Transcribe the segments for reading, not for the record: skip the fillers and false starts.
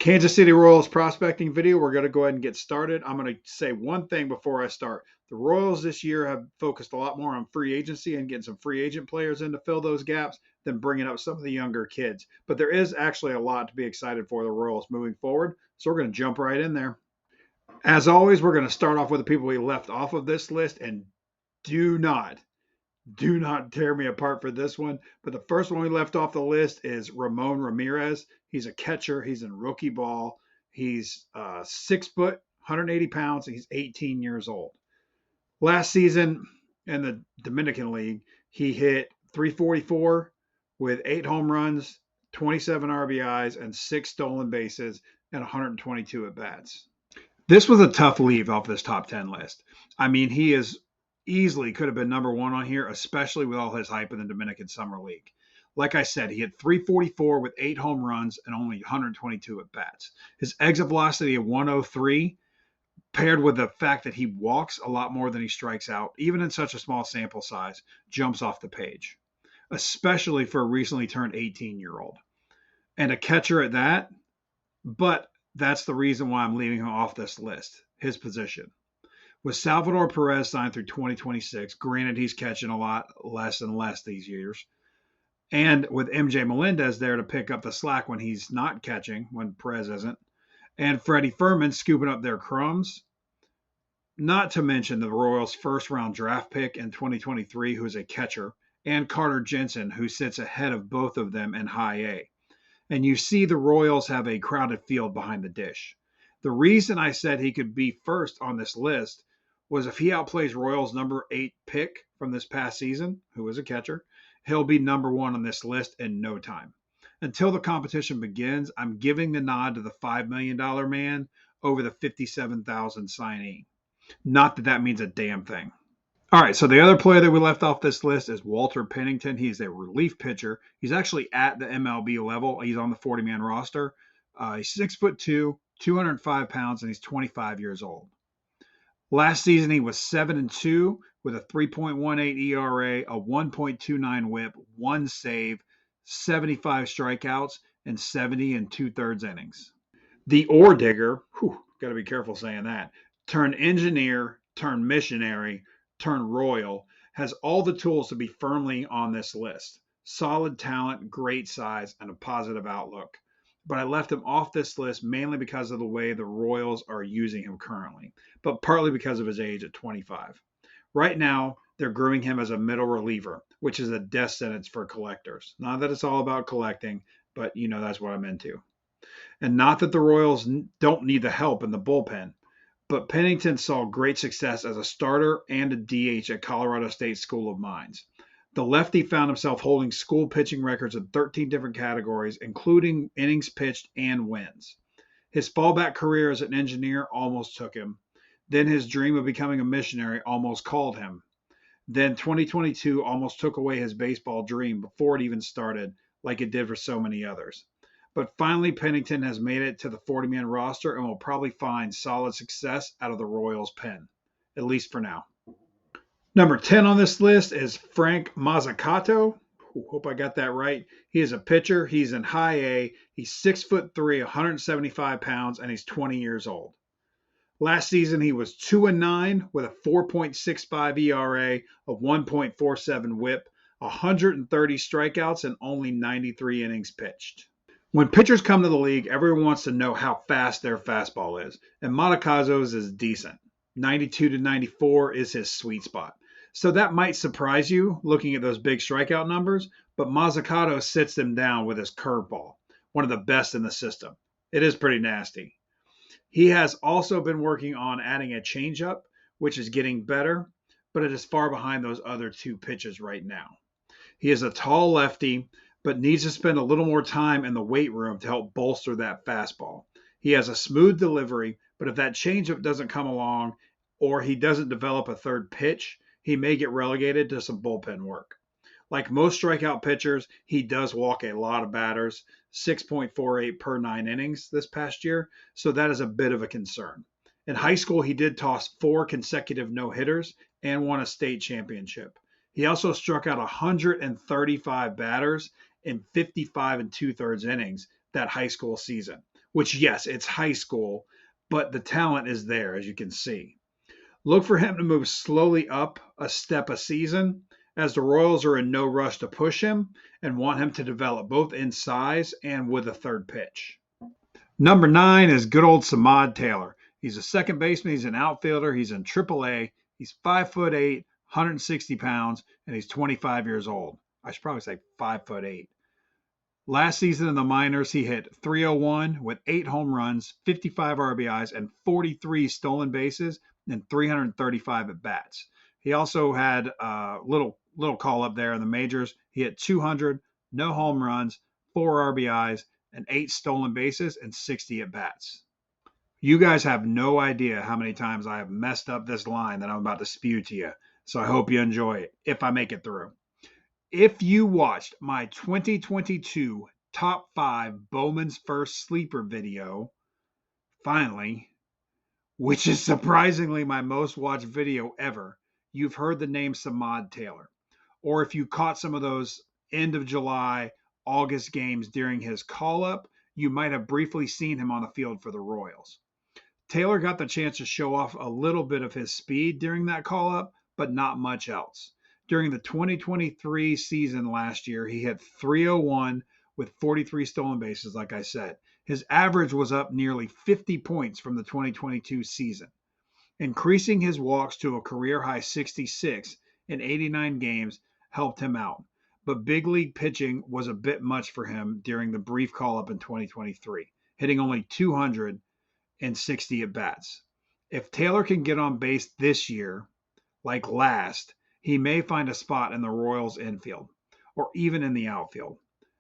Kansas City Royals prospecting video. We're going to go ahead and get started. I'm going to say one thing before I start. The Royals this year have focused a lot more on free agency and getting some free agent players in to fill those gaps than bringing up some of the younger kids. But there is actually a lot to be excited for the Royals moving forward. So we're going to jump right in there. As always, we're going to start off with the people we left off of this list, and do not do not tear me apart for this one. But the first one we left off the list is Ramon Ramirez. He's a catcher. He's in rookie ball. He's 6 foot, 180 pounds, and he's 18 years old. Last season in the Dominican League, he hit 344 with 8 home runs, 27 RBIs, and 6 stolen bases, and 122 at bats. This was a tough leave off this top 10 list. I mean, he is easily could have been number one on here, especially with all his hype in the Dominican Summer League. Like I said, he hit 344 with 8 home runs and only 122 at bats. His exit velocity of 103, paired with the fact that he walks a lot more than he strikes out, even in such a small sample size, jumps off the page, especially for a recently turned 18-year-old. And a catcher at that, but that's the reason why I'm leaving him off this list, his position. With Salvador Perez signed through 2026, granted he's catching a lot less and less these years, and with MJ Melendez there to pick up the slack when he's not catching, when Perez isn't, and Freddie Furman scooping up their crumbs, not to mention the Royals' first-round draft pick in 2023, who's a catcher, and Carter Jensen, who sits ahead of both of them in high A. And you see the Royals have a crowded field behind the dish. The reason I said he could be first on this list was if he outplays Royals' number 8 pick from this past season, who is a catcher, he'll be number 1 on this list in no time. Until the competition begins, I'm giving the nod to the $5 million man over the $57,000 signee. Not that that means a damn thing. All right, so the other player that we left off this list is Walter Pennington. He's a relief pitcher. He's actually at the MLB level. He's on the 40-man roster. He's 6'2", 205 pounds, and he's 25 years old. Last season, he was 7-2 with a 3.18 ERA, a 1.29 WHIP, 1 save, 75 strikeouts, and 70 2/3 innings. The ore digger, got to be careful saying that, turned engineer, turned missionary, turned royal, has all the tools to be firmly on this list. Solid talent, great size, and a positive outlook. But I left him off this list mainly because of the way the Royals are using him currently, but partly because of his age at 25. Right now, they're grooming him as a middle reliever, which is a death sentence for collectors. Not that it's all about collecting, but that's what I'm into. And not that the Royals don't need the help in the bullpen, but Pennington saw great success as a starter and a DH at Colorado State School of Mines. The lefty found himself holding school pitching records in 13 different categories, including innings pitched and wins. His fallback career as an engineer almost took him. Then his dream of becoming a missionary almost called him. Then 2022 almost took away his baseball dream before it even started, like it did for so many others. But finally, Pennington has made it to the 40-man roster and will probably find solid success out of the Royals' pen, at least for now. Number 10 on this list is Frank Mazzucato. Hope I got that right. He is a pitcher. He's in high A. He's 6'3", 175 pounds, and he's 20 years old. Last season, he was 2-9 with a 4.65 ERA, a 1.47 WHIP, 130 strikeouts, and only 93 innings pitched. When pitchers come to the league, everyone wants to know how fast their fastball is, and Mazzucato's is decent. 92 to 94 is his sweet spot. So that might surprise you looking at those big strikeout numbers, but Mazzucato sits them down with his curveball, one of the best in the system. It is pretty nasty. He has also been working on adding a changeup, which is getting better, but it is far behind those other 2 pitches right now. He is a tall lefty, but needs to spend a little more time in the weight room to help bolster that fastball. He has a smooth delivery, but if that changeup doesn't come along or he doesn't develop a third pitch, he may get relegated to some bullpen work. Like most strikeout pitchers, he does walk a lot of batters, 6.48 per 9 innings this past year, so that is a bit of a concern. In high school, he did toss 4 consecutive no-hitters and won a state championship. He also struck out 135 batters in 55 2/3 innings that high school season, which, yes, it's high school, but the talent is there, as you can see. Look for him to move slowly up a step a season, as the Royals are in no rush to push him and want him to develop both in size and with a third pitch. Number 9 is good old Samad Taylor. He's a second baseman. He's an outfielder. He's in AAA. He's 5'8", 160 pounds, and he's 25 years old. I should probably say 5'8". Last season in the minors, he hit .301 with 8 home runs, 55 RBIs, and 43 stolen bases and 335 at bats. He also had a little call up there in the majors. He hit .200, no home runs, 4 RBIs, and 8 stolen bases and 60 at bats. You guys have no idea how many times I have messed up this line that I'm about to spew to you. So I hope you enjoy it if I make it through. If you watched my 2022 top 5 Bowman's First Sleeper video, finally, which is surprisingly my most watched video ever, you've heard the name Samad Taylor. Or if you caught some of those end of July, August games during his call-up, you might have briefly seen him on the field for the Royals. Taylor got the chance to show off a little bit of his speed during that call-up, but not much else. During the 2023 season last year, he hit .301 with 43 stolen bases, like I said. His average was up nearly 50 points from the 2022 season. Increasing his walks to a career-high 66 in 89 games helped him out, but big league pitching was a bit much for him during the brief call-up in 2023, hitting only 260 at-bats. If Taylor can get on base this year, like last, he may find a spot in the Royals infield, or even in the outfield.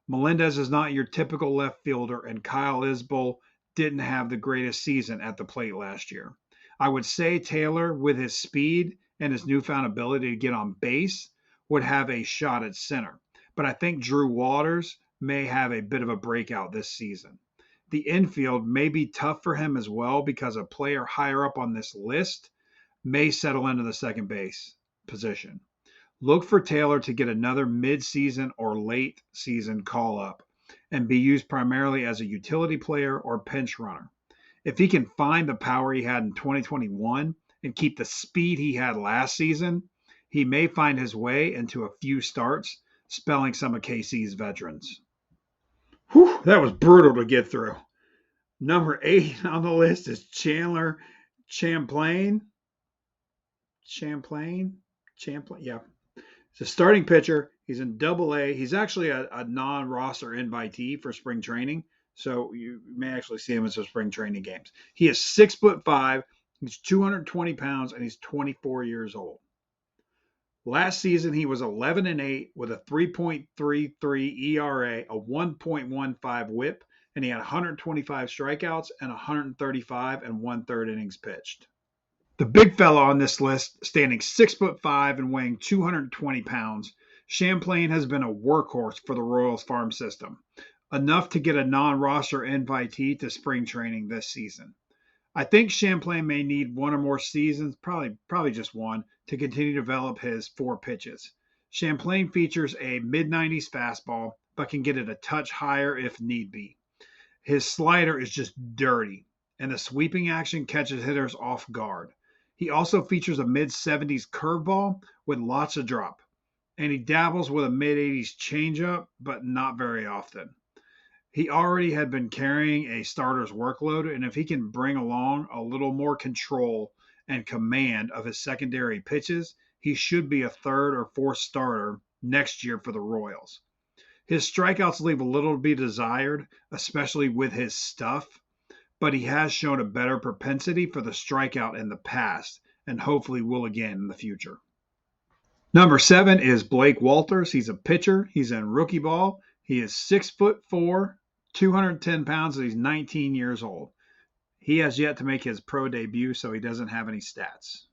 Melendez is not your typical left fielder, and Kyle Isbell didn't have the greatest season at the plate last year. I would say Taylor, with his speed and his newfound ability to get on base, would have a shot at center. But I think Drew Waters may have a bit of a breakout this season. The infield may be tough for him as well because a player higher up on this list may settle into the second base position. Look for Taylor to get another mid-season or late season call-up and be used primarily as a utility player or pinch runner. If he can find the power he had in 2021 and keep the speed he had last season, he may find his way into a few starts, spelling some of KC's veterans. Whew, that was brutal to get through. Number 8 on the list is Chandler Champlain. Yeah. He's a starting pitcher. He's in Double-A. He's actually a non-roster invitee for spring training, so you may actually see him in some spring training games. He is 6'5", he's 220 pounds, and he's 24 years old. Last season, he was 11-8 with a 3.33 ERA, a 1.15 WHIP, and he had 125 strikeouts and 135 and one-third innings pitched. The big fella on this list, standing 6'5" and weighing 220 pounds, Champlain has been a workhorse for the Royals farm system, enough to get a non-roster invitee to spring training this season. I think Champlain may need one or more seasons, probably just one, to continue to develop his 4 pitches. Champlain features a mid-90s fastball, but can get it a touch higher if need be. His slider is just dirty, and the sweeping action catches hitters off guard. He also features a mid-70s curveball with lots of drop, and he dabbles with a mid-80s changeup, but not very often. He already had been carrying a starter's workload, and if he can bring along a little more control and command of his secondary pitches, he should be a third or fourth starter next year for the Royals. His strikeouts leave a little to be desired, especially with his stuff, but he has shown a better propensity for the strikeout in the past, and hopefully will again in the future. Number 7 is Blake Walters. He's a pitcher. He's in rookie ball. He is 6'4", 210 pounds, and he's 19 years old. He has yet to make his pro debut, so he doesn't have any stats.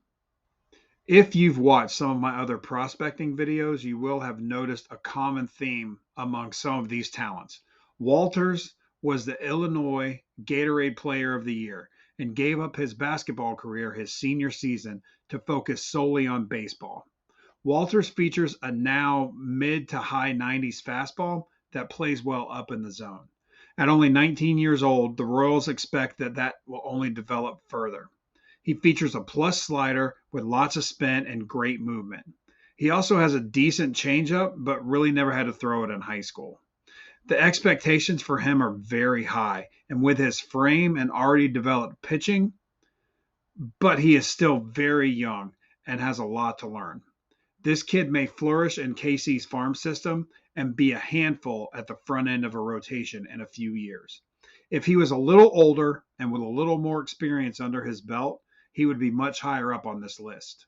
If you've watched some of my other prospecting videos, you will have noticed a common theme among some of these talents. Walters was the Illinois Gatorade Player of the Year and gave up his basketball career his senior season to focus solely on baseball. Walters features a now mid to high 90s fastball that plays well up in the zone. At only 19 years old, the Royals expect that will only develop further. He features a plus slider with lots of spin and great movement. He also has a decent changeup, but really never had to throw it in high school. The expectations for him are very high, and with his frame and already developed pitching, but he is still very young and has a lot to learn. This kid may flourish in KC's farm system and be a handful at the front end of a rotation in a few years. If he was a little older and with a little more experience under his belt, he would be much higher up on this list.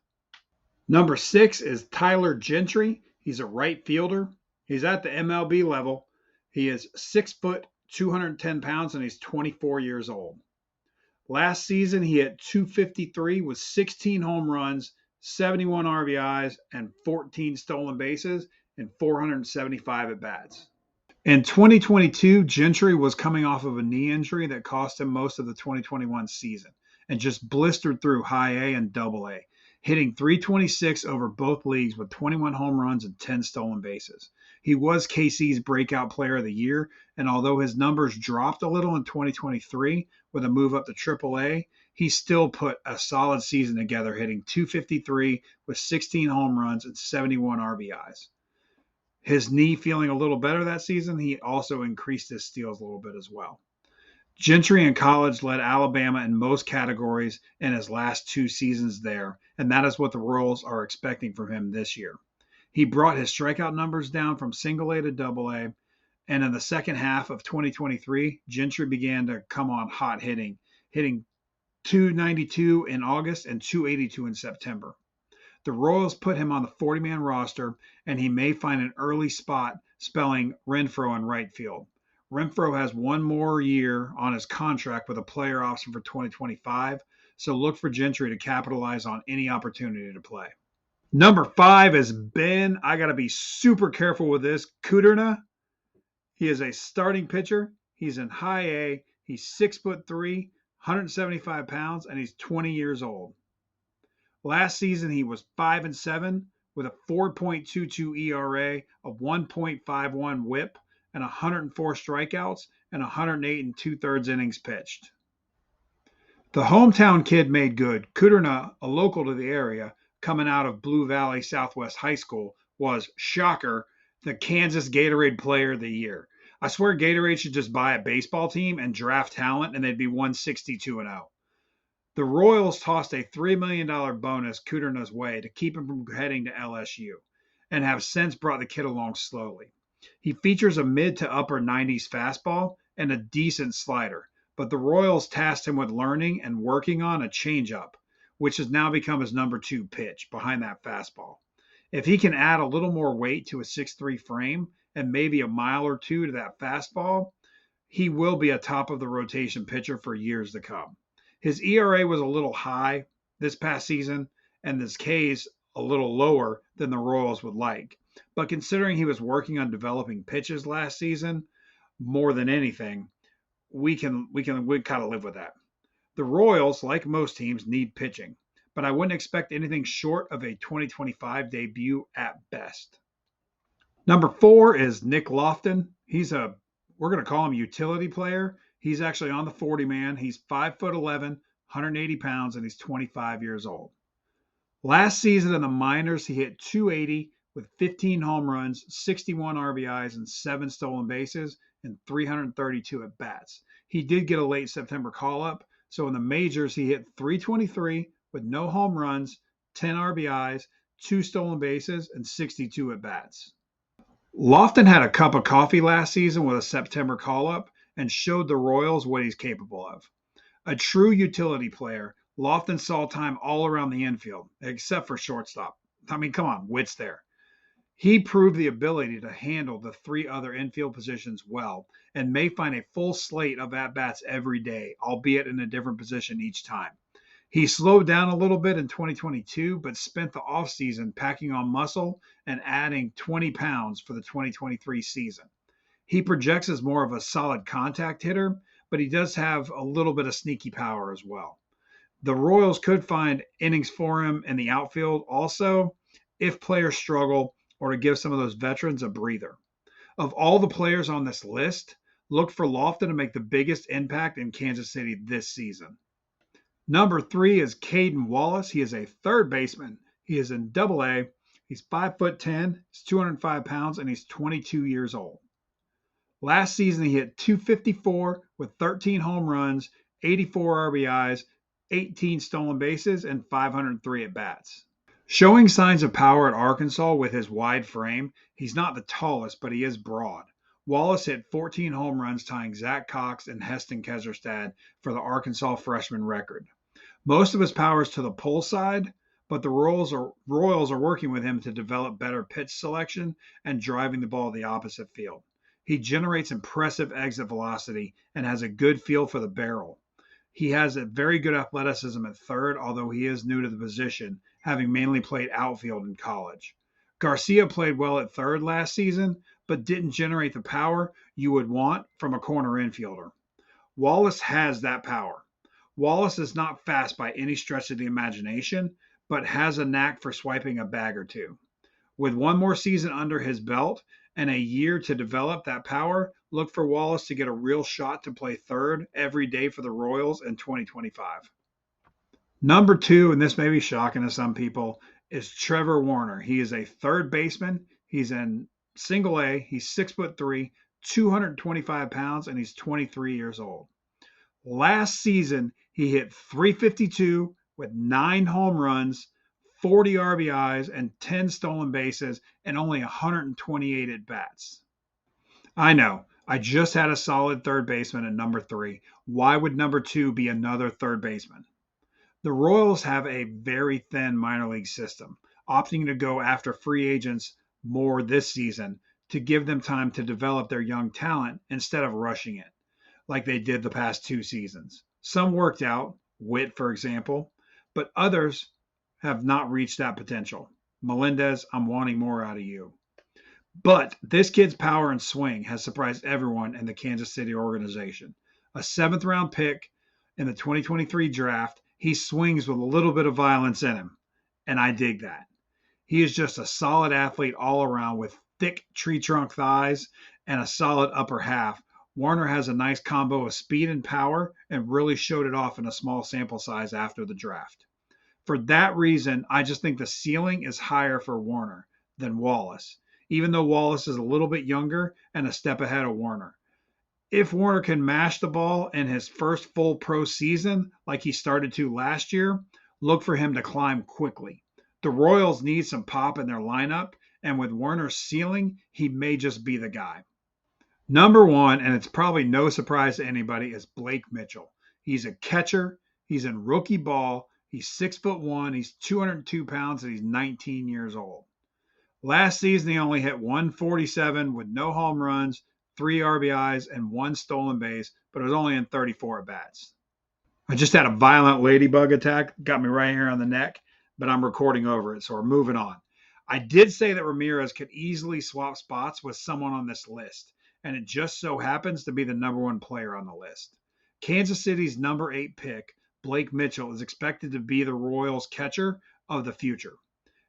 Number 6 is Tyler Gentry. He's a right fielder. He's at the MLB level. He is 6 foot, 210 pounds, and he's 24 years old. Last season, he hit 253 with 16 home runs, 71 RBIs, and 14 stolen bases in 475 at bats. In 2022, Gentry was coming off of a knee injury that cost him most of the 2021 season and just blistered through high A and double A, hitting 326 over both leagues with 21 home runs and 10 stolen bases. He was KC's breakout player of the year, and although his numbers dropped a little in 2023 with a move up to AAA, he still put a solid season together, hitting 253 with 16 home runs and 71 RBIs. His knee feeling a little better that season, he also increased his steals a little bit as well. Gentry in college led Alabama in most categories in his last 2 seasons there, and that is what the Royals are expecting from him this year. He brought his strikeout numbers down from single A to double A, and in the second half of 2023, Gentry began to come on hot hitting 292 in August and 282 in September. The Royals put him on the 40-man roster, and he may find an early spot spelling Renfroe in right field. Renfroe has one more year on his contract with a player option for 2025, so look for Gentry to capitalize on any opportunity to play. Number 5 is Ben. I got to be super careful with this. Kuderna. He is a starting pitcher. He's in high A. He's 6'3", 175 pounds, and he's 20 years old. Last season, he was 5-7 with a 4.22 ERA, a 1.51 WHIP, and 104 strikeouts and 108 2/3 innings pitched. The hometown kid made good. Kuderna, a local to the area, coming out of Blue Valley Southwest High School, was, shocker, the Kansas Gatorade Player of the Year. I swear Gatorade should just buy a baseball team and draft talent, and they'd be 162-0. The Royals tossed a $3 million bonus Kuderna's way to keep him from heading to LSU, and have since brought the kid along slowly. He features a mid to upper 90s fastball and a decent slider, but the Royals tasked him with learning and working on a changeup, which has now become his number 2 pitch behind that fastball. If he can add a little more weight to a 6'3" frame and maybe a mile or two to that fastball, he will be a top of the rotation pitcher for years to come. His ERA was a little high this past season, and his Ks a little lower than the Royals would like. But considering he was working on developing pitches last season, more than anything, we kind of live with that. The Royals, like most teams, need pitching, but I wouldn't expect anything short of a 2025 debut at best. Number 4 is Nick Lofton. We're going to call him utility player. He's actually on the 40-man. He's 5'11", 180 pounds, and he's 25 years old. Last season in the minors, he hit 280 with 15 home runs, 61 RBIs, and 7 stolen bases, and 332 at-bats. He did get a late September call-up, so in the majors, he hit 323 with no home runs, 10 RBIs, 2 stolen bases, and 62 at-bats. Lofton had a cup of coffee last season with a September call-up and showed the Royals what he's capable of. A true utility player, Lofton saw time all around the infield, except for shortstop. I mean, come on, wits there. He proved the ability to handle the 3 other infield positions well and may find a full slate of at-bats every day, albeit in a different position each time. He slowed down a little bit in 2022, but spent the offseason packing on muscle and adding 20 pounds for the 2023 season. He projects as more of a solid contact hitter, but he does have a little bit of sneaky power as well. The Royals could find innings for him in the outfield also if players struggle, or to give some of those veterans a breather. Of all the players on this list, Look for Lofton to make the biggest impact in Kansas City this season. Number 3 is Caden Wallace. He is a third baseman. He is in Double A. He's 5'10", he's 205 pounds, and he's 22 years old. Last season, he hit 254 with 13 home runs, 84 RBIs, 18 stolen bases, and 503 at bats. Showing signs of power at Arkansas with his wide frame, he's not the tallest, but he is broad. Wallace hit 14 home runs, tying Zach Cox and Heston Keserstad for the Arkansas freshman record. Most of his power is to the pull side, but the Royals are working with him to develop better pitch selection and driving the ball to the opposite field. He generates impressive exit velocity and has a good feel for the barrel. He has a very good athleticism at third, although he is new to the position, having mainly played outfield in college. Garcia played well at third last season, but didn't generate the power you would want from a corner infielder. Wallace has that power. Wallace is not fast by any stretch of the imagination, but has a knack for swiping a bag or two. With one more season under his belt and a year to develop that power, look for Wallace to get a real shot to play third every day for the Royals in 2025. Number 2, and this may be shocking to some people, is Trevor Warner. He is a third baseman. He's in Single A. He's 6'3", 225 pounds, and he's 23 years old. Last season, he hit 352 with 9 home runs, 40 RBIs, and 10 stolen bases, and only 128 at bats. I know, I just had a solid third baseman at number 3. Why would number 2 be another third baseman? The Royals have a very thin minor league system, opting to go after free agents more this season to give them time to develop their young talent instead of rushing it, like they did the past 2 seasons. Some worked out, Witt, for example, but others have not reached that potential. Melendez, I'm wanting more out of you. But this kid's power and swing has surprised everyone in the Kansas City organization. A 7th round pick in the 2023 draft, he swings with a little bit of violence in him, and I dig that. He is just a solid athlete all around with thick tree trunk thighs and a solid upper half. Warner has a nice combo of speed and power and really showed it off in a small sample size after the draft. For that reason, I just think the ceiling is higher for Warner than Wallace, even though Wallace is a little bit younger and a step ahead of Warner. If Warner can mash the ball in his first full pro season like he started to last year, look for him to climb quickly. The Royals need some pop in their lineup, and with Warner's ceiling, he may just be the guy. Number 1, and it's probably no surprise to anybody, is Blake Mitchell. He's a catcher. He's in rookie ball. He's 6'1", he's 202 pounds, and he's 19 years old. Last season, he only hit 147 with no home runs, 3 RBIs, and 1 stolen base, but it was only in 34 at-bats. I just had a violent ladybug attack, got me right here on the neck, but I'm recording over it, so we're moving on. I did say that Ramirez could easily swap spots with someone on this list, and it just so happens to be the number 1 player on the list. Kansas City's number 8 pick, Blake Mitchell, is expected to be the Royals' catcher of the future.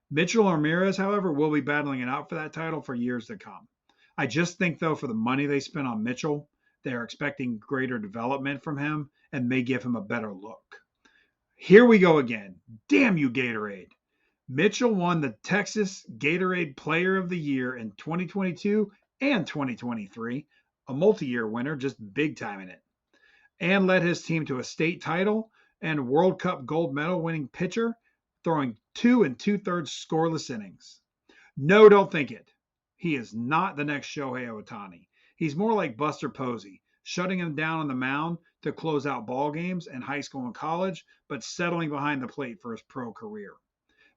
Mitchell or Ramirez, however, will be battling it out for that title for years to come. I just think, though, for the money they spent on Mitchell, they are expecting greater development from him and may give him a better look. Here we go again. Damn you, Gatorade. Mitchell won the Texas Gatorade Player of the Year in 2022 and 2023, a multi-year winner, just big time in it, and led his team to a state title and World Cup gold medal winning pitcher, throwing 2 2/3 scoreless innings. No, don't think it. He is not the next Shohei Ohtani. He's more like Buster Posey, shutting him down on the mound to close out ball games in high school and college, but settling behind the plate for his pro career.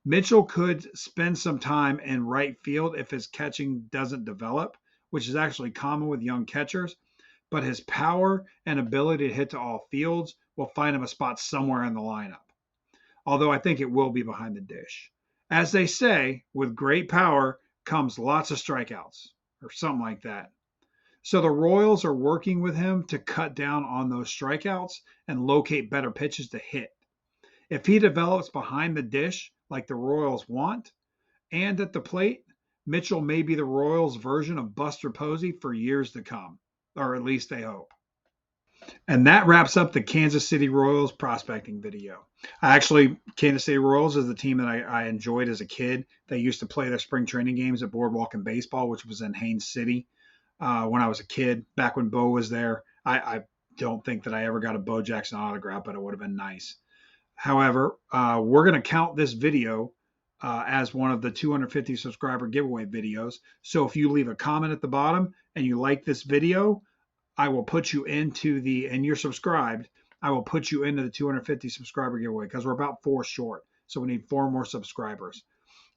Mitchell could spend some time in right field if his catching doesn't develop, which is actually common with young catchers, but his power and ability to hit to all fields will find him a spot somewhere in the lineup, although I think it will be behind the dish. As they say, with great power comes lots of strikeouts, or something like that. So the Royals are working with him to cut down on those strikeouts and locate better pitches to hit. If he develops behind the dish like the Royals want and at the plate, Mitchell may be the Royals' version of Buster Posey for years to come. or at least they hope. And that wraps up the Kansas City Royals prospecting video. Kansas City Royals is the team that I enjoyed as a kid. They used to play their spring training games at Boardwalk and Baseball, which was in Haines City when I was a kid, back when Bo was there. I don't think that I ever got a Bo Jackson autograph, but it would have been nice. However, we're going to count this video as one of the 250 subscriber giveaway videos. So if you leave a comment at the bottom and you like this video, I will put you into and you're subscribed, I will put you into the 250 subscriber giveaway because we're about 4 short. So we need 4 more subscribers.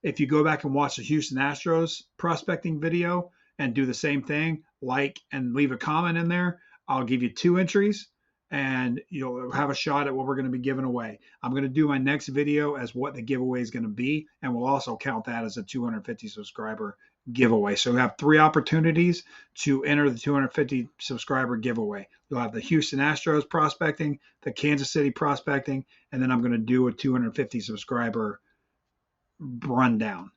If you go back and watch the Houston Astros prospecting video and do the same thing, like and leave a comment in there, I'll give you 2 entries and you'll have a shot at what we're going to be giving away. I'm going to do my next video as what the giveaway is going to be, and we'll also count that as a 250 subscriber giveaway. So we have 3 opportunities to enter the 250 subscriber giveaway. You'll have the Houston Astros prospecting, the Kansas City prospecting, and then I'm going to do a 250 subscriber rundown.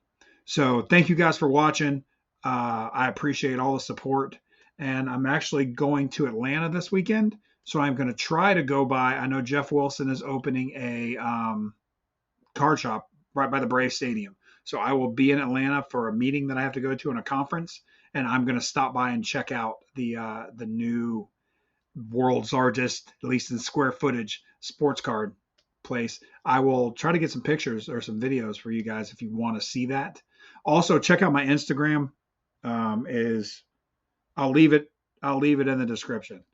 So thank you guys for watching. I appreciate all the support. And I'm actually going to Atlanta this weekend. So I'm going to try to go by. I know Jeff Wilson is opening a card shop right by the Brave Stadium. So I will be in Atlanta for a meeting that I have to go to and a conference. And I'm going to stop by and check out the new world's largest, at least in square footage, sports card place. I will try to get some pictures or some videos for you guys if you want to see that. Also, check out my Instagram. I'll leave it in the description.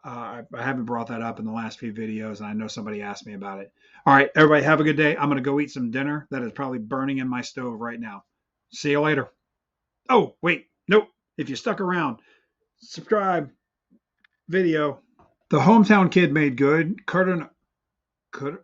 I haven't brought that up in the last few videos, and I know somebody asked me about it. All right, everybody, have a good day. I'm going to go eat some dinner that is probably burning in my stove right now. See you later. Oh, wait, nope. If you stuck around, subscribe. Video. The hometown kid made good. Cuterna. Cuterna.